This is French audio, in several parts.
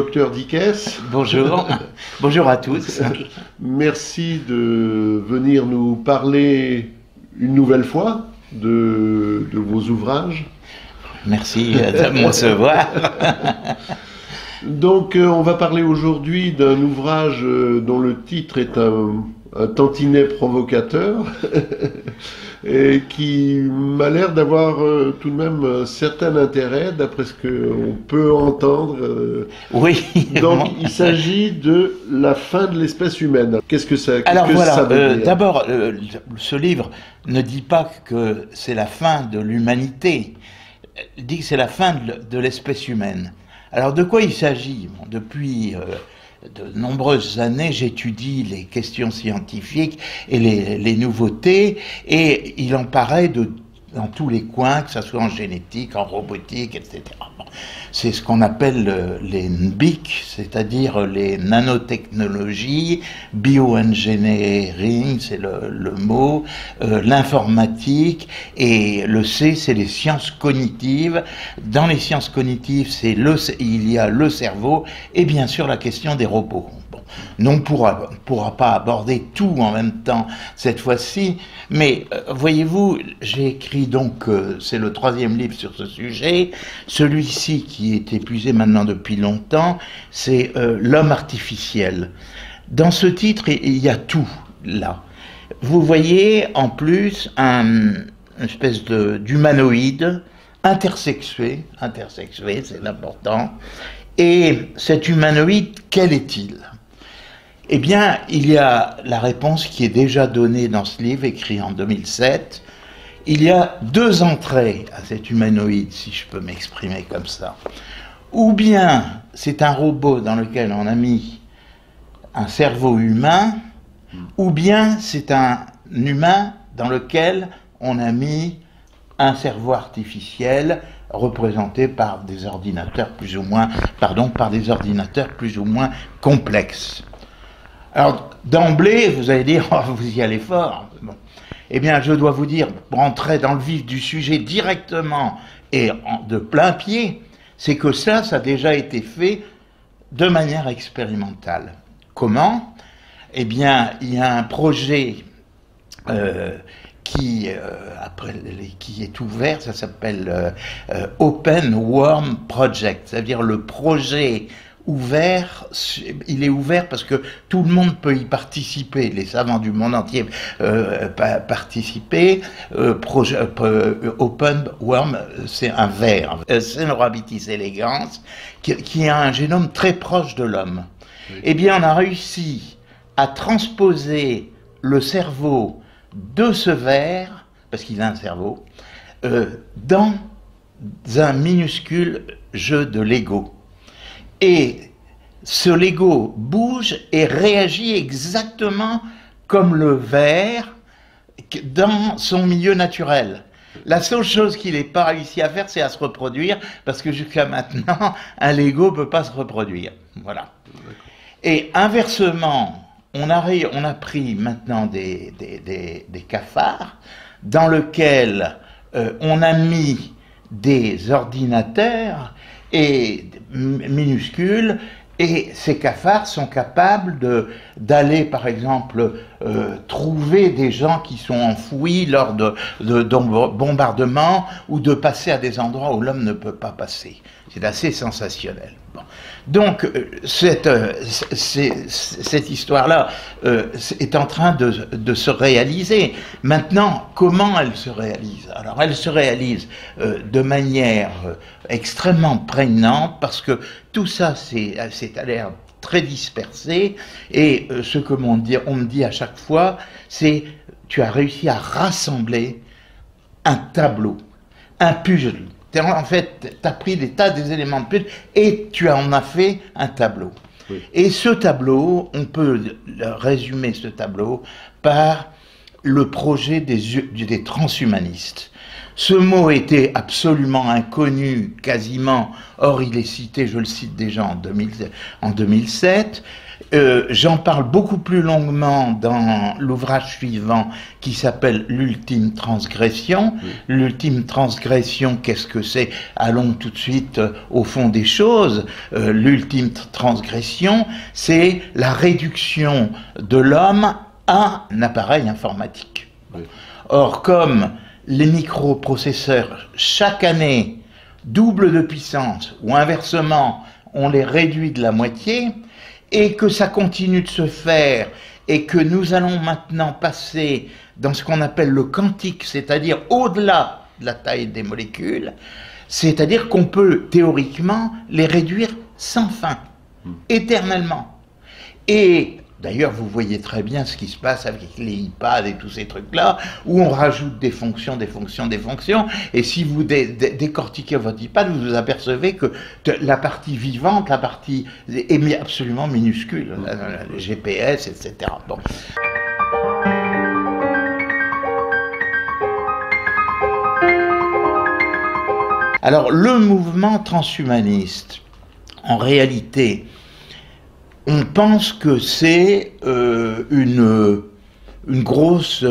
docteur Dickès. Bonjour, bonjour à tous. Merci de venir nous parler une nouvelle fois de vos ouvrages. Merci de me recevoir. Donc on va parler aujourd'hui d'un ouvrage dont le titre est un tantinet provocateur et qui m'a l'air d'avoir tout de même un certain intérêt d'après ce qu'on peut entendre. Oui. Donc il s'agit de la fin de l'espèce humaine. Qu'est-ce que ça, Alors que voilà, ça veut dire? d'abord, ce livre ne dit pas que c'est la fin de l'humanité, il dit que c'est la fin de l'espèce humaine. Alors de quoi il s'agit? Depuis de nombreuses années, j'étudie les questions scientifiques et les nouveautés, et il en paraît dans tous les coins, que ce soit en génétique, en robotique, etc. Bon. C'est ce qu'on appelle les NBIC, c'est-à-dire les nanotechnologies, bioengineering, c'est le mot, l'informatique, et le C, c'est les sciences cognitives. Dans les sciences cognitives, il y a le cerveau, et bien sûr la question des robots. Bon. On ne pourra pas aborder tout en même temps cette fois-ci, mais voyez-vous, j'ai écrit donc, c'est le 3e livre sur ce sujet. Celui-ci qui est épuisé maintenant depuis longtemps, c'est l'homme artificiel. Dans ce titre, il y a tout là. Vous voyez en plus une espèce d'humanoïde intersexué, c'est l'important. Et cet humanoïde, quel est-il ? Eh bien, il y a la réponse qui est déjà donnée dans ce livre, écrit en 2007. Il y a 2 entrées à cet humanoïde, si je peux m'exprimer comme ça. Ou bien c'est un robot dans lequel on a mis un cerveau humain, ou bien c'est un humain dans lequel on a mis un cerveau artificiel représenté par des ordinateurs plus ou moins, par des ordinateurs plus ou moins complexes. Alors, d'emblée, vous allez dire, oh, vous y allez fort. Bon. Eh bien, je dois vous dire, pour entrer dans le vif du sujet directement et de plein pied, c'est que ça a déjà été fait de manière expérimentale. Comment ? Eh bien, il y a un projet qui est ouvert, ça s'appelle Open Worm Project, c'est-à-dire le projet ouvert. Il est ouvert parce que tout le monde peut y participer, les savants du monde entier participer. Open Worm, c'est un ver, Caenorhabditis elegans, qui a un génome très proche de l'homme. Oui. Eh bien, on a réussi à transposer le cerveau de ce ver, parce qu'il a un cerveau, dans un minuscule jeu de Lego. Et ce Lego bouge et réagit exactement comme le ver dans son milieu naturel. La seule chose qu'il n'ait pas réussi à faire, c'est à se reproduire, parce que jusqu'à maintenant, un Lego ne peut pas se reproduire. Voilà. Et inversement, on a pris maintenant des cafards dans lesquels on a mis des ordinateurs et minuscules, et ces cafards sont capables d'aller, par exemple, trouver des gens qui sont enfouis lors de bombardements, ou de passer à des endroits où l'homme ne peut pas passer. C'est assez sensationnel. Bon. Donc, cette histoire-là est en train de se réaliser. Maintenant, comment elle se réalise? Alors, elle se réalise de manière extrêmement prégnante, parce que tout ça, c'est à l'air très dispersé, et ce que on me dit à chaque fois, c'est: tu as réussi à rassembler un tableau, un puzzle. En fait, tu as pris des tas d'éléments de puzzle et tu en as fait un tableau. Oui. Et ce tableau, on peut résumer ce tableau par le projet des transhumanistes. Ce mot était absolument inconnu, quasiment. Or, il est cité, je le cite déjà en 2007. J'en parle beaucoup plus longuement dans l'ouvrage suivant qui s'appelle L'ultime transgression. Oui. L'ultime transgression, qu'est-ce que c'est? Allons tout de suite au fond des choses. L'ultime transgression, c'est la réduction de l'homme à un appareil informatique. Oui. Or, comme les microprocesseurs, chaque année, doublent de puissance, ou inversement, on les réduit de la moitié, et que ça continue de se faire, et que nous allons maintenant passer dans ce qu'on appelle le quantique, c'est-à-dire au-delà de la taille des molécules, c'est-à-dire qu'on peut théoriquement les réduire sans fin, éternellement. Et d'ailleurs, vous voyez très bien ce qui se passe avec les iPads et tous ces trucs-là, où on rajoute des fonctions, et si vous décortiquez votre iPad, vous vous apercevez que la partie vivante, la partie est absolument minuscule, le GPS, etc. Bon. Alors, le mouvement transhumaniste, en réalité, on pense que c'est une grosse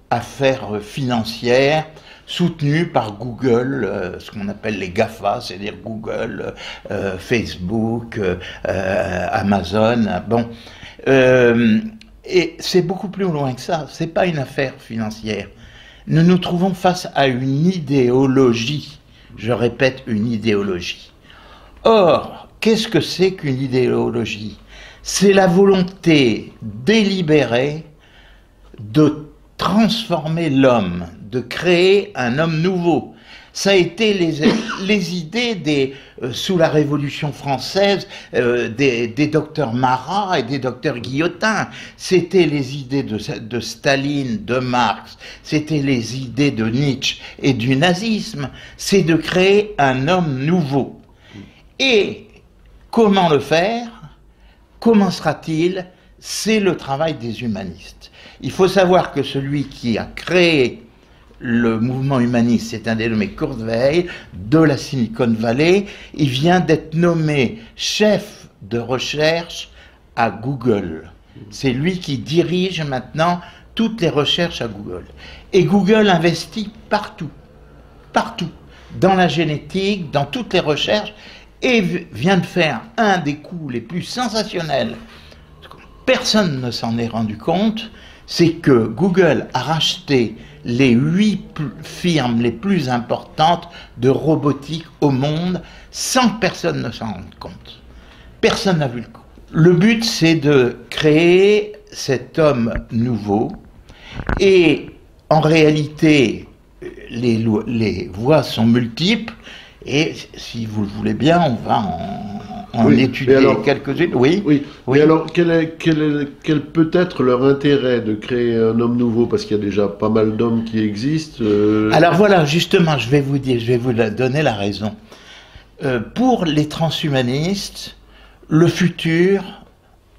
affaire financière soutenue par Google, ce qu'on appelle les GAFA, c'est-à-dire Google, Facebook, Amazon. Bon, et c'est beaucoup plus loin que ça. C'est pas une affaire financière. Nous nous trouvons face à une idéologie. Je répète, une idéologie. Or, qu'est-ce que c'est qu'une idéologie? C'est la volonté délibérée de transformer l'homme, de créer un homme nouveau. Ça a été les idées sous la Révolution française des docteurs Marat et des docteurs Guillotin. C'était les idées de Staline, de Marx, c'était les idées de Nietzsche et du nazisme. C'est de créer un homme nouveau. Et comment le faire? Comment sera-t-il? C'est le travail des humanistes. Il faut savoir que celui qui a créé le mouvement humaniste, c'est un dénommé Kurzweil de la Silicon Valley. Il vient d'être nommé chef de recherche à Google. C'est lui qui dirige maintenant toutes les recherches à Google. Et Google investit partout, partout, dans la génétique, dans toutes les recherches, et vient de faire un des coups les plus sensationnels. Personne ne s'en est rendu compte, c'est que Google a racheté les 8 firmes les plus importantes de robotique au monde sans que personne ne s'en rende compte. Personne n'a vu le coup. Le but, c'est de créer cet homme nouveau, et en réalité, les voies sont multiples, et si vous le voulez bien, on va en étudier quelques-unes. Oui. Mais alors, quel peut être leur intérêt de créer un homme nouveau? Parce qu'il y a déjà pas mal d'hommes qui existent. Alors voilà, justement, je vais vous donner la raison. Pour les transhumanistes, le futur,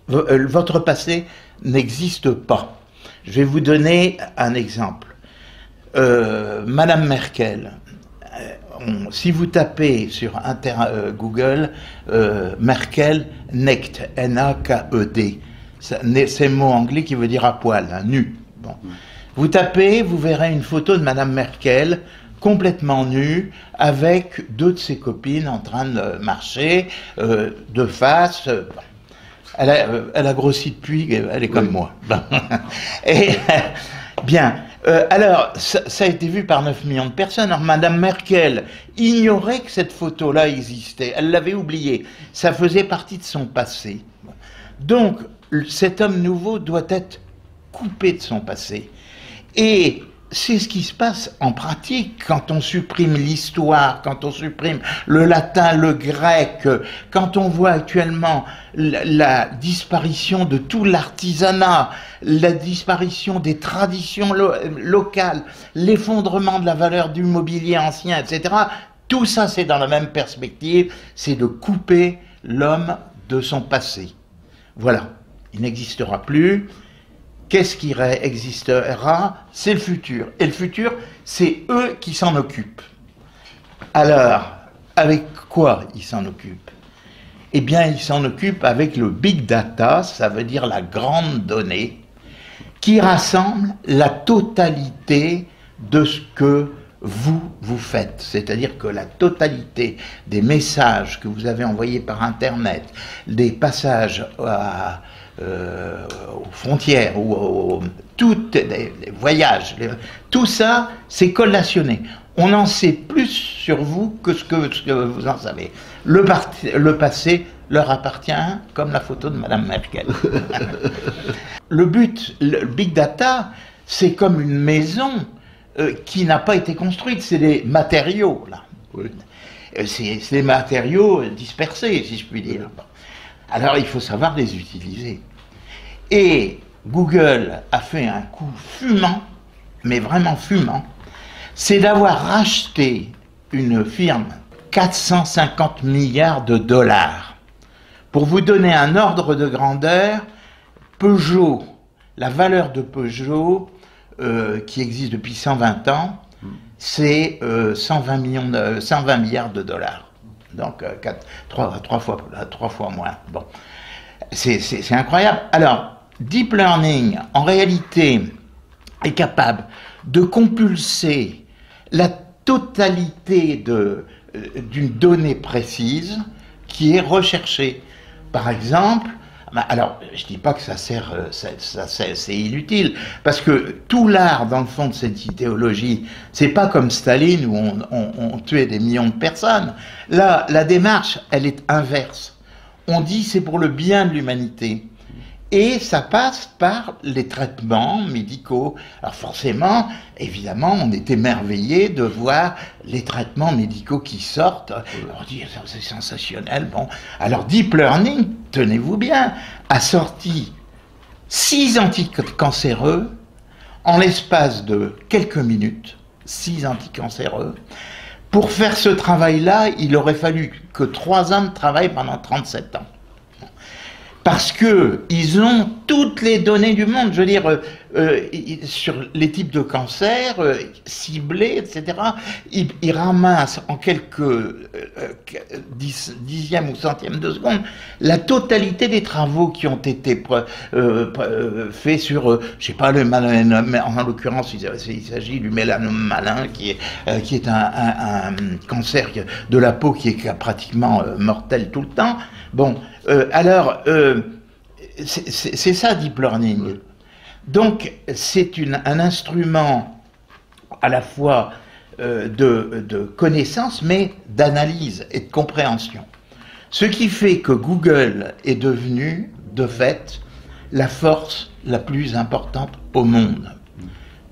votre passé n'existe pas. Je vais vous donner un exemple. Madame Merkel. Si vous tapez sur Google Merkel, Nackt, N-A-K-E-D, c'est un mot anglais qui veut dire à poil, hein, nu. Bon. Vous tapez, vous verrez une photo de Madame Merkel complètement nue avec 2 de ses copines en train de marcher de face. Elle a grossi depuis, elle est comme moi. Et bien. Alors, ça a été vu par 9 millions de personnes. Alors, Madame Merkel ignorait que cette photo-là existait. Elle l'avait oubliée. Ça faisait partie de son passé. Donc, cet homme nouveau doit être coupé de son passé. Et c'est ce qui se passe en pratique quand on supprime l'histoire, quand on supprime le latin, le grec, quand on voit actuellement la disparition de tout l'artisanat, la disparition des traditions locales, l'effondrement de la valeur du mobilier ancien, etc. Tout ça, c'est dans la même perspective, c'est de couper l'homme de son passé. Voilà, il n'existera plus. qu'est-ce qui existera? C'est le futur. Et le futur, c'est eux qui s'en occupent. Alors, avec quoi ils s'en occupent? Eh bien, ils s'en occupent avec le big data, ça veut dire la grande donnée, qui rassemble la totalité de ce que vous faites. C'est-à-dire que la totalité des messages que vous avez envoyés par Internet, des passages aux frontières, ou tous les voyages, tout ça, c'est collationné. On en sait plus sur vous que ce que vous en savez. Le passé leur appartient comme la photo de Madame Merkel. Le but, le big data, c'est comme une maison qui n'a pas été construite, c'est des matériaux, là. Oui. C'est des matériaux dispersés, si je puis dire. Alors il faut savoir les utiliser. Et Google a fait un coup fumant, mais vraiment fumant, c'est d'avoir racheté une firme 450 milliards de dollars. Pour vous donner un ordre de grandeur, Peugeot, la valeur de Peugeot, qui existe depuis 120 ans, c'est 120 milliards de dollars. Donc 3 fois moins. Bon. C'est incroyable. Alors, Deep Learning, en réalité, est capable de compulser la totalité d'une donnée précise qui est recherchée. Par exemple, alors je ne dis pas que ça sert, c'est inutile, parce que tout l'art, dans le fond, de cette idéologie, c'est pas comme Staline où on tuait des millions de personnes. Là, la démarche, elle est inverse. On dit c'est pour le bien de l'humanité. Et ça passe par les traitements médicaux. Alors forcément, évidemment, on est émerveillé de voir les traitements médicaux qui sortent. On dit, c'est sensationnel. Bon, alors Deep Learning, tenez-vous bien, a sorti 6 anticancéreux en l'espace de quelques minutes. 6 anticancéreux. Pour faire ce travail-là, il aurait fallu que 3 hommes travaillent pendant 37 ans. Parce qu'ils ont toutes les données du monde, je veux dire, sur les types de cancers, ciblés, etc. Ils ramassent en quelques dixièmes ou centièmes de seconde la totalité des travaux qui ont été faits sur, je sais pas, le mélanome, en l'occurrence, il s'agit du mélanome malin, qui est un cancer de la peau qui est pratiquement mortel tout le temps. Bon, alors, c'est ça Deep Learning. Donc, c'est un instrument à la fois de connaissance, mais d'analyse et de compréhension. Ce qui fait que Google est devenu, de fait, la force la plus importante au monde.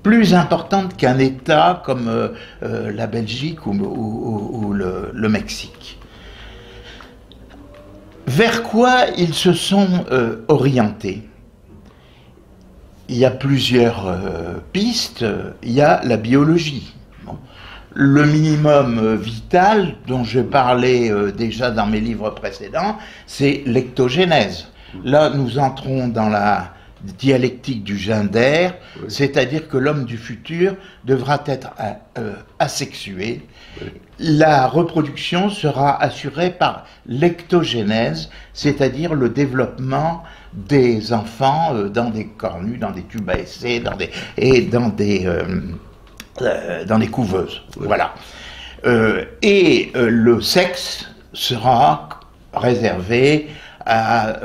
Plus importante qu'un État comme la Belgique ou le Mexique. Vers quoi ils se sont orientés? Il y a plusieurs pistes. Il y a la biologie. Bon. Le minimum vital, dont je parlais déjà dans mes livres précédents, c'est l'ectogénèse. Là, nous entrons dans la dialectique du gender, oui. C'est-à-dire que l'homme du futur devra être asexué. Oui. La reproduction sera assurée par l'ectogénèse, c'est-à-dire le développement des enfants dans des cornues, dans des tubes à essai, dans des couveuses. Oui. Voilà. Le sexe sera réservé à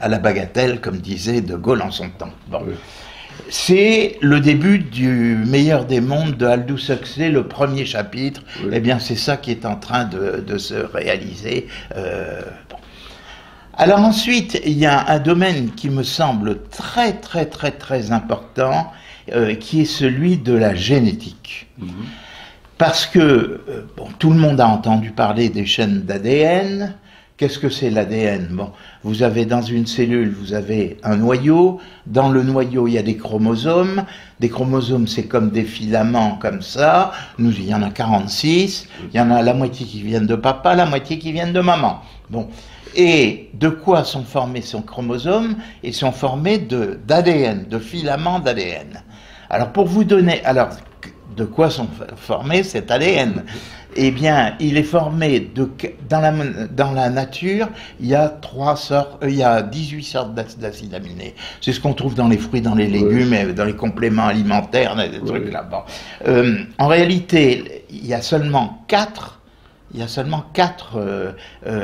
la bagatelle, comme disait De Gaulle en son temps. Bon. Oui. C'est le début du meilleur des mondes de Aldous Huxley, le premier chapitre. Oui. Eh bien, c'est ça qui est en train de se réaliser. Bon. Alors ensuite, il y a un domaine qui me semble très, très, très, très important, qui est celui de la génétique. Mmh. Parce que tout le monde a entendu parler des chaînes d'ADN. qu'est-ce que c'est l'ADN? Bon, vous avez dans une cellule, vous avez un noyau. Dans le noyau, il y a des chromosomes. Des chromosomes, c'est comme des filaments comme ça. Nous, il y en a 46. Il y en a la moitié qui viennent de papa, la moitié qui viennent de maman. Bon. Et de quoi sont formés ces chromosomes? Ils sont formés d'ADN, de filaments d'ADN. Alors, pour vous donner... Alors, de quoi sont formés cet ADN? Eh bien, il est formé dans la nature, il y a 18 sortes d'acides aminés. C'est ce qu'on trouve dans les fruits, dans les légumes, et dans les compléments alimentaires, des trucs là. Bon. En réalité, il y a seulement 4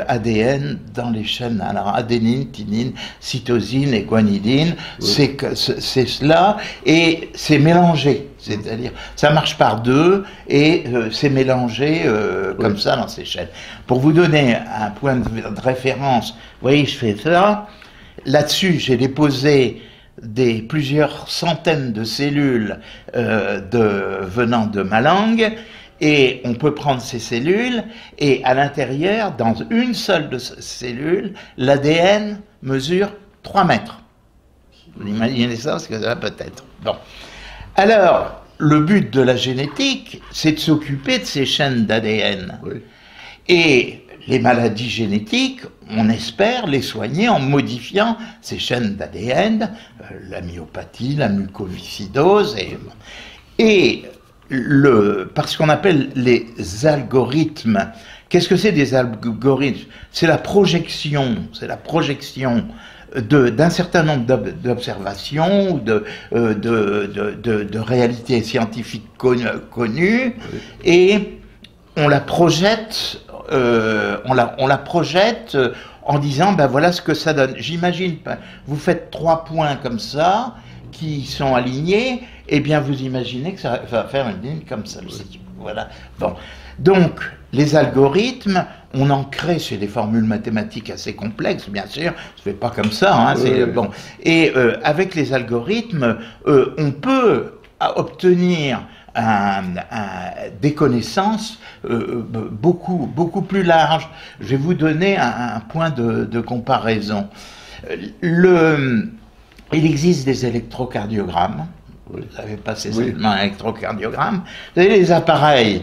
ADN dans les chaînes. Alors, adénine, thymine, cytosine et guanidine, c'est cela, et c'est mélangé. C'est-à-dire, ça marche par deux, et c'est mélangé comme ça dans ces chaînes. Pour vous donner un point de référence, vous voyez, je fais ça. Là-dessus, j'ai déposé plusieurs centaines de cellules venant de ma langue. Et on peut prendre ces cellules, et à l'intérieur, dans une seule de ces cellules, l'ADN mesure 3 mètres. Vous imaginez ça, ce que ça va peut-être. Bon. Alors, le but de la génétique, c'est de s'occuper de ces chaînes d'ADN. Oui. Et les maladies génétiques, on espère les soigner en modifiant ces chaînes d'ADN, la myopathie, la mucoviscidose, parce qu'on appelle les algorithmes. Qu'est-ce que c'est des algorithmes? C'est la projection d'un certain nombre d'observations ou de réalités scientifiques connues, et on la projette, en disant, ben voilà ce que ça donne. J'imagine, vous faites 3 points comme ça, qui sont alignés, eh bien vous imaginez que ça va faire une ligne comme celle-ci. Voilà. Bon. Donc, les algorithmes, on en crée sur des formules mathématiques assez complexes, bien sûr, ça ne fait pas comme ça, hein, bon. Et avec les algorithmes, on peut obtenir des connaissances beaucoup plus larges. Je vais vous donner un point de comparaison. Il existe des électrocardiogrammes. Oui. Vous avez passé seulement un électrocardiogramme. Vous avez des appareils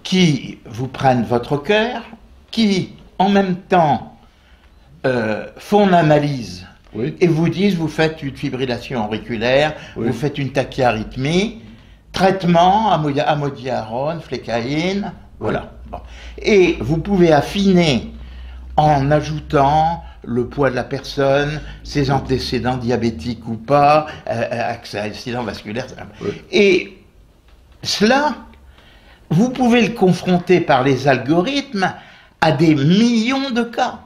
qui vous prennent votre cœur, qui en même temps font l'analyse et vous disent, vous faites une fibrillation auriculaire, vous faites une tachyarrhythmie, traitement, amodiarone, flécaïne, voilà. Bon. Et vous pouvez affiner en ajoutant le poids de la personne, ses antécédents diabétiques ou pas, accident vasculaire. Et cela, vous pouvez le confronter par les algorithmes à des millions de cas.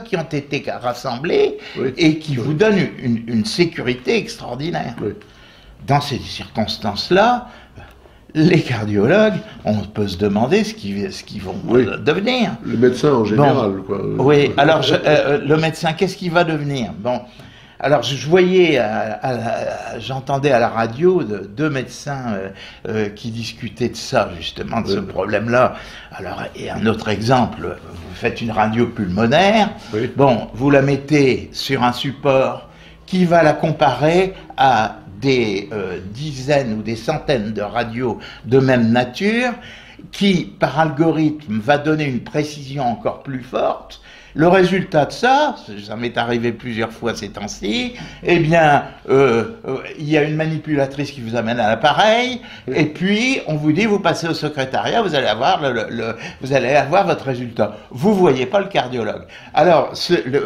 Qui ont été rassemblés et qui vous donnent une sécurité extraordinaire. Dans ces circonstances-là, les cardiologues, on peut se demander ce qu'ils vont devenir. Le médecin en général, quoi. Oui, alors le médecin, qu'est-ce qu'il va devenir? Bon, alors je voyais, j'entendais à la radio 2 médecins qui discutaient de ça, justement, de ce problème-là. Alors, et un autre exemple, vous faites une radio pulmonaire, bon, vous la mettez sur un support qui va la comparer à des dizaines ou des centaines de radios de même nature, qui, par algorithme, va donner une précision encore plus forte. Le résultat de ça m'est arrivé plusieurs fois ces temps-ci, eh bien, il y a une manipulatrice qui vous amène à l'appareil, et puis on vous dit, vous passez au secrétariat, vous allez avoir votre résultat. Vous voyez pas le cardiologue. Alors,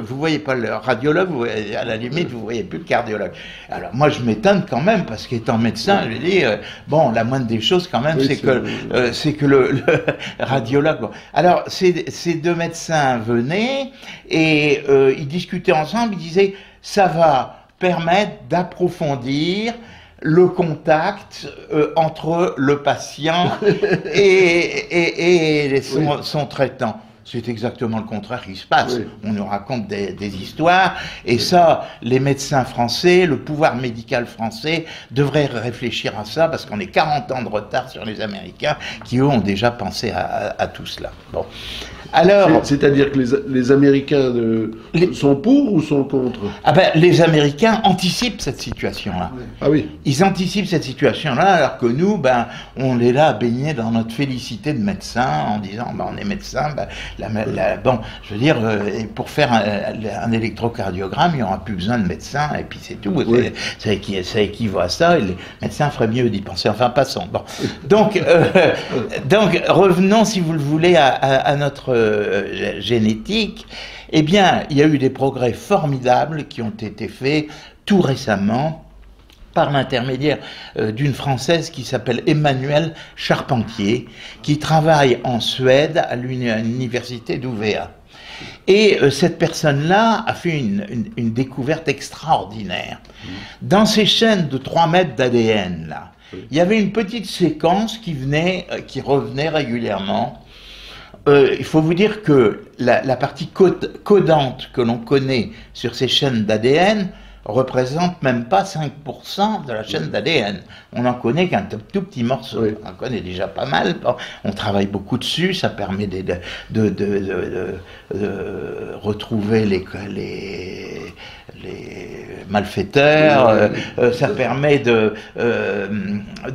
vous voyez pas le radiologue, à la limite, vous voyez plus le cardiologue. Alors, moi, je m'étonne quand même, parce qu'étant médecin, je dis, bon, la moindre des choses quand même, c'est que le radiologue... Bon. Alors, ces 2 médecins venaient, et ils discutaient ensemble, ils disaient, ça va permettre d'approfondir le contact entre le patient et son traitant. C'est exactement le contraire qui se passe. On nous raconte des histoires, et ça, les médecins français, le pouvoir médical français devrait réfléchir à ça, parce qu'on est 40 ans de retard sur les Américains, qui eux ont déjà pensé à tout cela. Bon. Alors, c'est-à-dire que les Américains sont pour ou sont contre? Ah ben, les Américains anticipent cette situation-là. Ah oui. Ils anticipent cette situation-là, alors que nous, ben, on est là à baigner dans notre félicité de médecin, en disant, ben, on est médecin, ben, bon, je veux dire, pour faire un électrocardiogramme, il n'y aura plus besoin de médecin, et puis c'est tout. Oui. Ça équivaut à ça, et les médecins feraient mieux d'y penser. Enfin, passons. Bon. Donc, revenons, si vous le voulez, à notre génétique. Eh bien, il y a eu des progrès formidables qui ont été faits tout récemment par l'intermédiaire d'une Française qui s'appelle Emmanuelle Charpentier, qui travaille en Suède à l'université d'UVA. Et cette personne-là a fait une découverte extraordinaire. Dans ces chaînes de 3 mètres d'ADN, là, il y avait une petite séquence qui revenait régulièrement. Il faut vous dire que la partie codante que l'on connaît sur ces chaînes d'ADN représente même pas 5% de la chaîne d'ADN. On n'en connaît qu'un tout petit morceau. Oui. On en connaît déjà pas mal. On travaille beaucoup dessus. Ça permet de retrouver les malfaiteurs. Ça permet de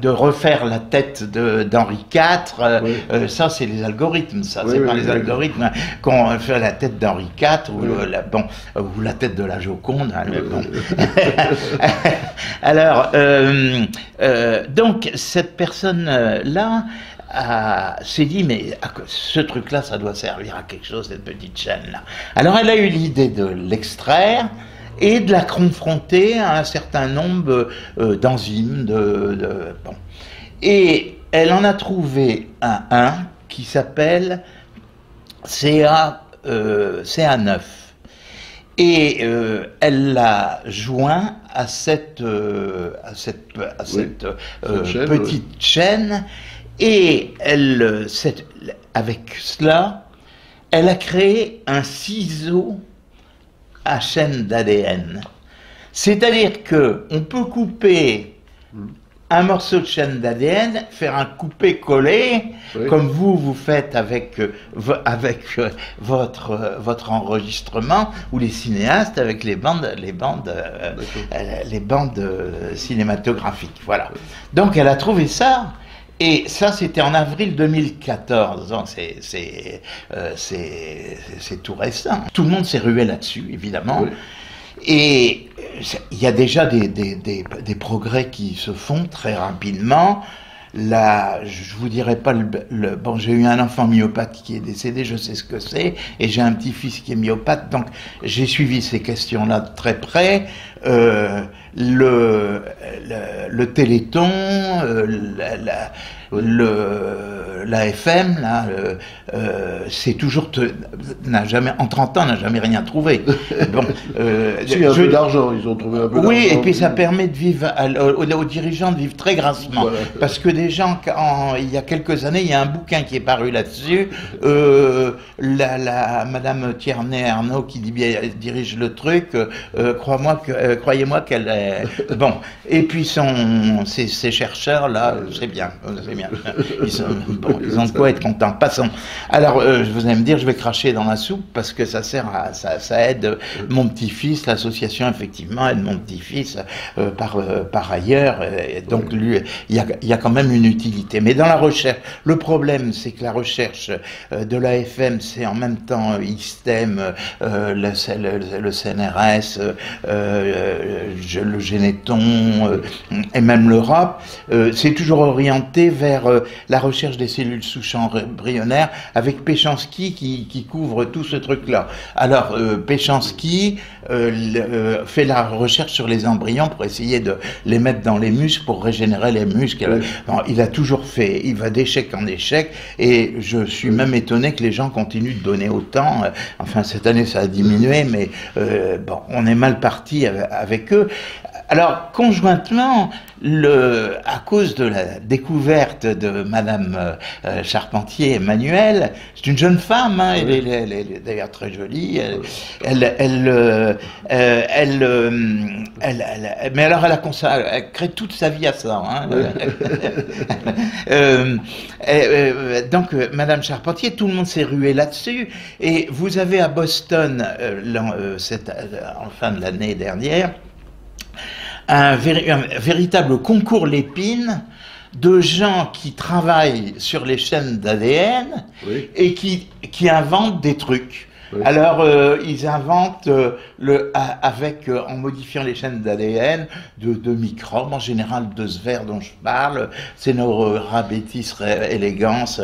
refaire la tête d'Henri IV. Oui. Ça, c'est les algorithmes. Ça, c'est pas les algorithmes qu'on fait la tête d'Henri IV ou la tête de la Joconde. Hein, bon. Alors, donc, cette personne-là s'est dit, mais ce truc-là, ça doit servir à quelque chose, cette petite chaîne-là. Alors, elle a eu l'idée de l'extraire et de la confronter à un certain nombre d'enzymes. Bon. Et elle en a trouvé un qui s'appelle CA9. Et elle l'a joint à cette petite chaîne, et avec cela, elle a créé un ciseau à chaîne d'ADN. C'est-à-dire que on peut couper un morceau de chaîne d'ADN, faire un coupé-collé, comme vous faites avec votre enregistrement, ou les cinéastes avec les bandes cinématographiques. Voilà. Donc elle a trouvé ça. Et ça, c'était en avril 2014, donc c'est tout récent. Tout le monde s'est rué là-dessus, évidemment. Oui. Et il y a déjà des progrès qui se font très rapidement. Là, je vous dirai pas bon, j'ai eu un enfant myopathe qui est décédé, je sais ce que c'est, et j'ai un petit-fils qui est myopathe, donc j'ai suivi ces questions-là de très près. Le Téléthon, la FM, là, c'est toujours en 30 ans, n'a jamais rien trouvé. Bon, un peu d'argent, ils ont trouvé un peu d'argent. Oui, et puis ça permet de vivre aux dirigeants de vivre très grassement, voilà. Parce que des gens, il y a quelques années, il y a un bouquin qui est paru là-dessus. Madame Tierney-Arnaud qui dirige le truc. Croyez-moi qu'elle est bon. Et puis ces chercheurs là, c'est bien. Ils ont de quoi être contents. Passons. Alors, vous allez me dire, je vais cracher dans la soupe parce que ça aide mon petit-fils. L'association effectivement aide mon petit-fils par ailleurs. Donc lui, il y a quand même une utilité. Mais dans la recherche, le problème, c'est que la recherche de l'AFM, c'est en même temps ISTEM, le CNRS, le Généton et même l'Europe, c'est toujours orienté vers la recherche des cellules souches embryonnaires avec Péchanski qui couvre tout ce truc-là. Alors, Péchanski fait la recherche sur les embryons pour essayer de les mettre dans les muscles pour régénérer les muscles. Oui. Bon, il a toujours fait, il va d'échec en échec, et je suis même étonné que les gens continuent de donner autant. Enfin, cette année, ça a diminué, mais bon, on est mal parti avec eux. Alors, conjointement, à cause de la découverte de Madame Charpentier Emmanuel, c'est une jeune femme, hein, Oui. elle est d'ailleurs très jolie, mais alors elle crée toute sa vie à ça. Hein. Donc, Madame Charpentier, tout le monde s'est rué là-dessus, et vous avez à Boston, en fin de l'année dernière, un véritable concours Lépine de gens qui travaillent sur les chaînes d'ADN Oui. et qui inventent des trucs. Oui. Alors, ils inventent, en modifiant les chaînes d'ADN, de microbes, en général de ce ver dont je parle, Caenorhabditis elegans,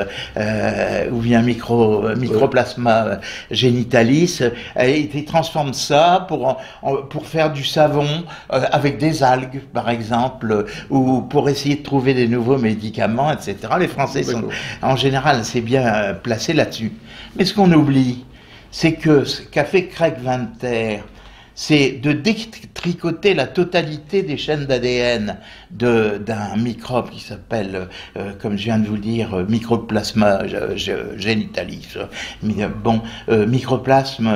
ou bien Microplasma genitalis, et ils transforment ça pour faire du savon avec des algues, par exemple, ou pour essayer de trouver des nouveaux médicaments, etc. Les Français sont, en général, c'est bien placé là-dessus. Mais ce qu'on oublie, c'est que ce qu'a fait Craig Venter, c'est de détricoter la totalité des chaînes d'ADN d'un microbe qui s'appelle, comme je viens de vous le dire, Microplasma genitalis. Microplasme.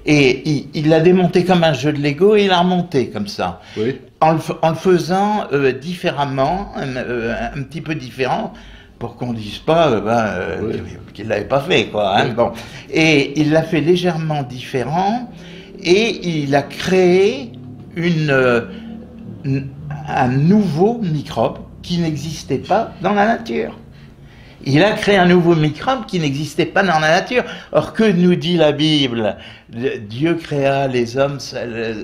Et il l'a démonté comme un jeu de Lego et il l'a remonté comme ça. Oui. En le faisant différemment, un petit peu différent, pour qu'on dise pas Oui. qu'il l'avait pas fait, quoi. Hein, Oui. bon. Et il l'a fait légèrement différent, et il a créé un nouveau microbe qui n'existait pas dans la nature. Il a créé un nouveau microbe qui n'existait pas dans la nature. Or, que nous dit la Bible? Dieu créa les hommes,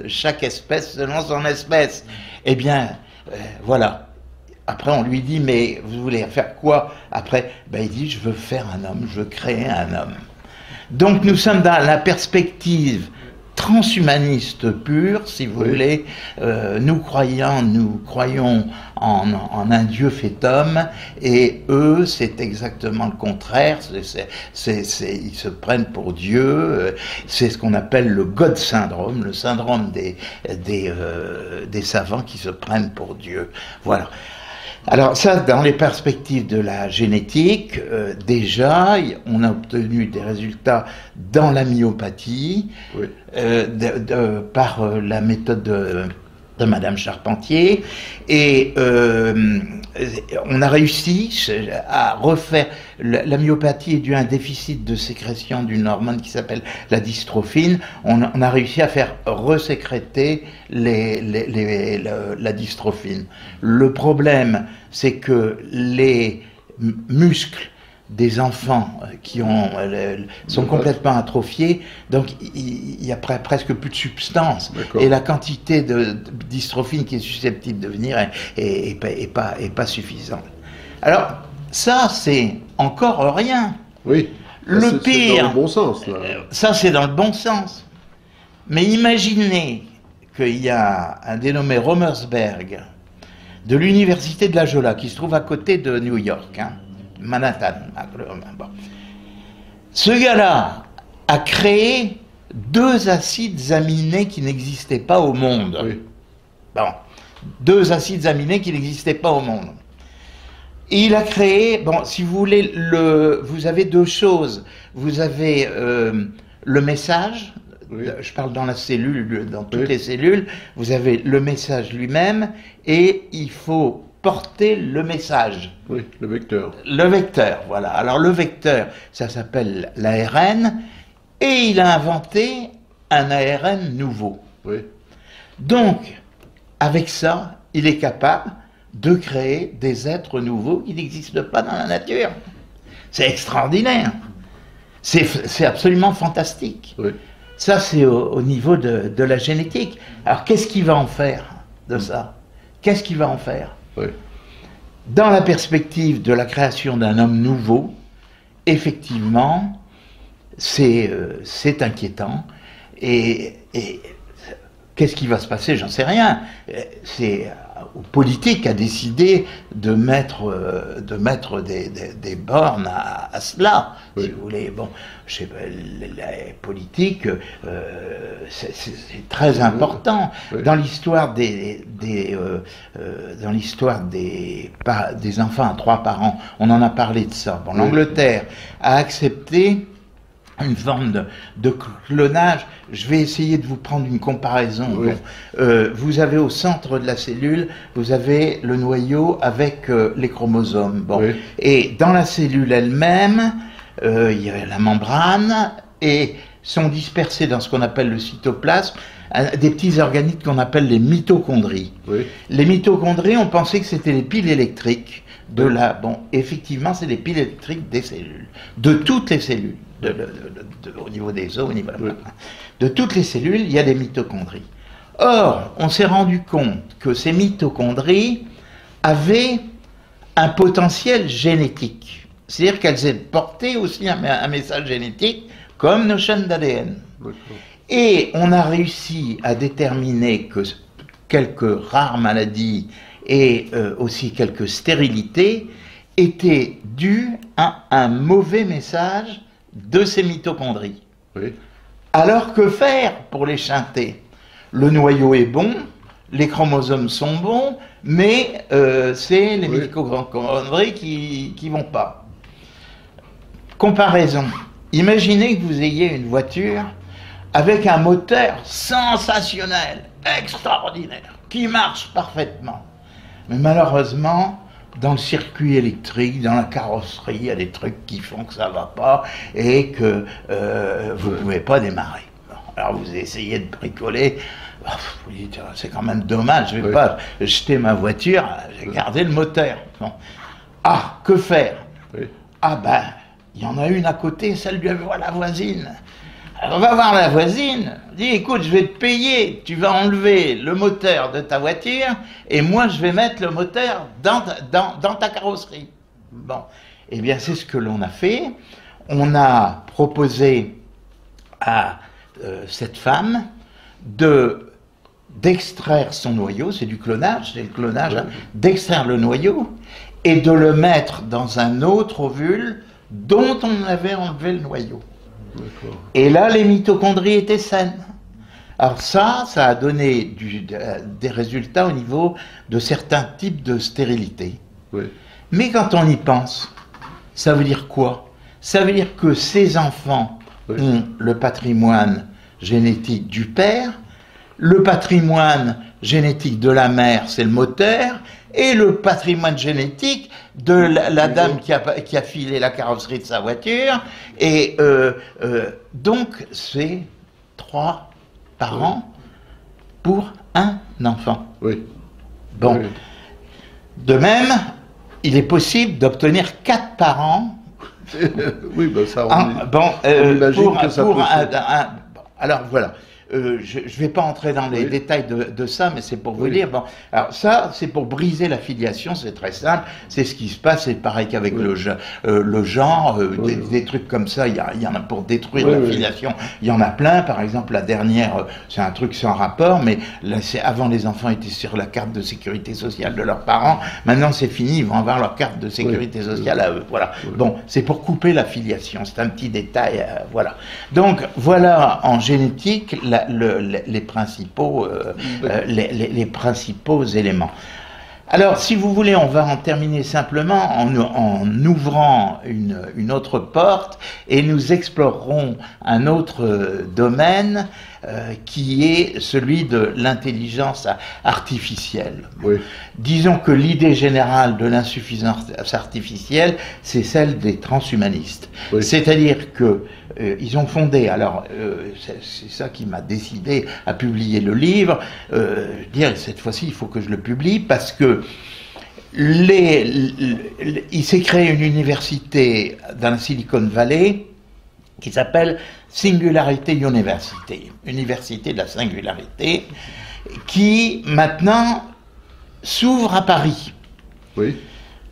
chaque espèce selon son espèce. Eh bien, voilà. Après, on lui dit, mais vous voulez faire quoi après? Il dit, je veux faire un homme, je veux créer un homme. Donc, nous sommes dans la perspective transhumaniste pure, si vous voulez. Nous croyons en un Dieu fait homme, et eux, c'est exactement le contraire. Ils se prennent pour Dieu. C'est ce qu'on appelle le God syndrome, le syndrome des savants qui se prennent pour Dieu. Voilà. Alors ça, dans les perspectives de la génétique, déjà, on a obtenu des résultats dans la myopathie, Oui. par la méthode de Madame Charpentier, et on a réussi à refaire. La myopathie est due à un déficit de sécrétion d'une hormone qui s'appelle la dystrophine. On a réussi à faire resécréter la dystrophine. Le problème, c'est que les muscles des enfants sont complètement atrophiés, donc il y a presque plus de substance, et la quantité de dystrophine qui est susceptible de venir est pas suffisante. Alors ça, c'est encore rien. Oui. Le pire, c'est dans le bon sens, là. Ça c'est dans le bon sens, mais imaginez qu'il y a un dénommé Romersberg de l'université de la Jolla, qui se trouve à côté de New York, hein, Manhattan. Bon. Ce gars-là a créé 2 acides aminés qui n'existaient pas au monde. Oui. Bon, 2 acides aminés qui n'existaient pas au monde. Et il a créé, bon, si vous voulez, vous avez 2 choses. Vous avez le message, oui. Je parle dans la cellule, dans toutes les cellules, vous avez le message lui-même, et il faut porter le message. Oui, le vecteur. Le vecteur, voilà. Alors le vecteur, ça s'appelle l'ARN, et il a inventé un ARN nouveau. Oui. Donc, avec ça, il est capable de créer des êtres nouveaux qui n'existent pas dans la nature. C'est extraordinaire. C'est absolument fantastique. Oui. Ça, c'est au niveau de la génétique. Alors, qu'est-ce qu'il va en faire de ça? Qu'est-ce qu'il va en faire? Oui. Dans la perspective de la création d'un homme nouveau, effectivement, c'est inquiétant. Et qu'est-ce qui va se passer? J'en sais rien. C'est aux politiques à décider de mettre des bornes à cela, si vous voulez. Bon, je sais pas, les politiques, c'est très important. Dans l'histoire des enfants à 3 parents, on en a parlé de ça. Bon, l'Angleterre a accepté une forme de clonage. Je vais essayer de vous prendre une comparaison. Bon, vous avez au centre de la cellule, vous avez le noyau avec les chromosomes. Bon, et dans la cellule elle-même, il y a la membrane et sont dispersés dans ce qu'on appelle le cytoplasme des petits organites qu'on appelle les mitochondries. Les mitochondries, on pensait que c'était les piles électriques de la... Bon, effectivement, c'est les piles électriques des cellules, de toutes les cellules. Au niveau des os, au niveau de toutes les cellules, il y a des mitochondries. Or, on s'est rendu compte que ces mitochondries avaient un potentiel génétique. C'est-à-dire qu'elles portaient aussi un message génétique comme nos chaînes d'ADN. Et on a réussi à déterminer que quelques rares maladies et aussi quelques stérilités étaient dues à un mauvais message de ces mitochondries. Alors que faire pour les chanter? Le noyau est bon, les chromosomes sont bons, mais c'est les mitochondries qui vont pas. Comparaison. Imaginez que vous ayez une voiture avec un moteur sensationnel, extraordinaire, qui marche parfaitement. Mais malheureusement, dans le circuit électrique, dans la carrosserie, il y a des trucs qui font que ça va pas et que vous ne pouvez pas démarrer. Bon, alors vous essayez de bricoler, vous dites, c'est quand même dommage, je ne vais pas jeter ma voiture, j'ai gardé le moteur. Bon. Ah, que faire? Ah ben, il y en a une à côté, celle de la voisine. Alors on va voir la voisine, dit écoute, je vais te payer, tu vas enlever le moteur de ta voiture et moi je vais mettre le moteur dans ta carrosserie. Bon, eh bien c'est ce que l'on a fait. On a proposé à cette femme d'extraire son noyau, c'est du clonage, c'est le clonage, hein, d'extraire le noyau et de le mettre dans un autre ovule dont on avait enlevé le noyau. Et là, les mitochondries étaient saines. Alors ça a donné des résultats au niveau de certains types de stérilité. Mais quand on y pense, ça veut dire quoi? Ça veut dire que ces enfants ont le patrimoine génétique du père, le patrimoine génétique de la mère, c'est le moteur, et le patrimoine génétique de la dame qui a filé la carrosserie de sa voiture. Et donc, c'est 3 parents pour un enfant. Bon. De même, il est possible d'obtenir 4 parents. Ça, on imagine que ça peut alors, voilà. Je ne vais pas entrer dans les détails de ça, mais c'est pour vous dire. Bon, alors ça, c'est pour briser la filiation, c'est très simple. C'est ce qui se passe, c'est pareil qu'avec le genre, des trucs comme ça. Il y en a pour détruire la filiation. Il y en a plein. Par exemple, la dernière, c'est un truc sans rapport, mais là, avant les enfants étaient sur la carte de sécurité sociale de leurs parents. Maintenant, c'est fini, ils vont avoir leur carte de sécurité sociale à eux. Voilà. Bon, c'est pour couper la filiation. C'est un petit détail. Voilà. Donc voilà, en génétique, les principaux éléments. Alors, si vous voulez, on va en terminer simplement en ouvrant une autre porte et nous explorerons un autre domaine qui est celui de l'intelligence artificielle. Disons que l'idée générale de l'insuffisance artificielle, c'est celle des transhumanistes. C'est-à-dire que ils ont fondé, alors c'est ça qui m'a décidé à publier le livre, dire cette fois-ci il faut que je le publie parce que il s'est créé une université dans la Silicon Valley qui s'appelle Singularity University, Université de la Singularité, qui maintenant s'ouvre à Paris.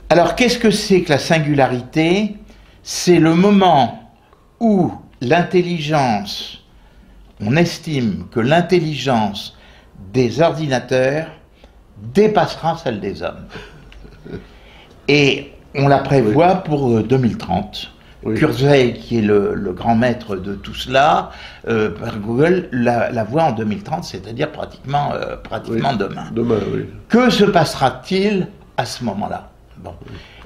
Alors qu'est-ce que c'est que la singularité? C'est le moment où l'intelligence, on estime que l'intelligence des ordinateurs dépassera celle des hommes. Et on la prévoit pour 2030. Oui. Kurzweil, qui est le grand maître de tout cela, par Google, la voit en 2030, c'est-à-dire pratiquement demain. Demain, oui. Que se passera-t-il à ce moment-là? Bon.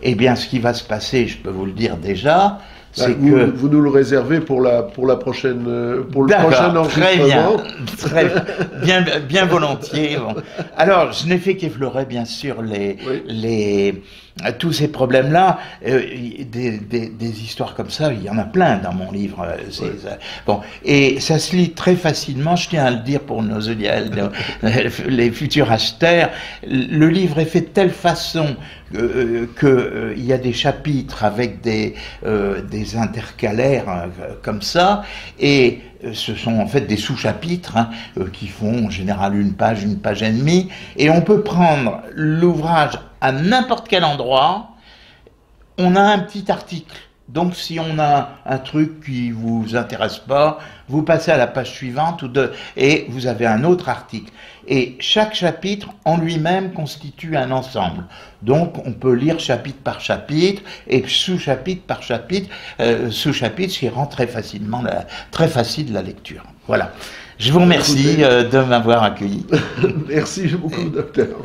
Eh bien, ce qui va se passer, je peux vous le dire déjà, c'est que... Vous nous le réservez pour la prochaine, pour le prochain enregistrement. Très bien volontiers. Bon. Alors, je n'ai fait qu'effleurer, bien sûr, tous ces problèmes-là. Des histoires comme ça, il y en a plein dans mon livre. Bon. Et ça se lit très facilement, je tiens à le dire pour nos auditeurs, les futurs acheteurs. Le livre est fait de telle façon qu'il y a des chapitres avec des intercalaires comme ça, et ce sont en fait des sous-chapitres qui font en général une page et demie, et on peut prendre l'ouvrage à n'importe quel endroit. On a un petit article. Donc si on a un truc qui vous intéresse pas, vous passez à la page suivante et vous avez un autre article. Et chaque chapitre en lui-même constitue un ensemble. Donc on peut lire chapitre par chapitre et sous-chapitre par chapitre, sous-chapitre, ce qui rend très facile la lecture. Voilà. Je vous remercie de m'avoir accueilli. Merci beaucoup, docteur.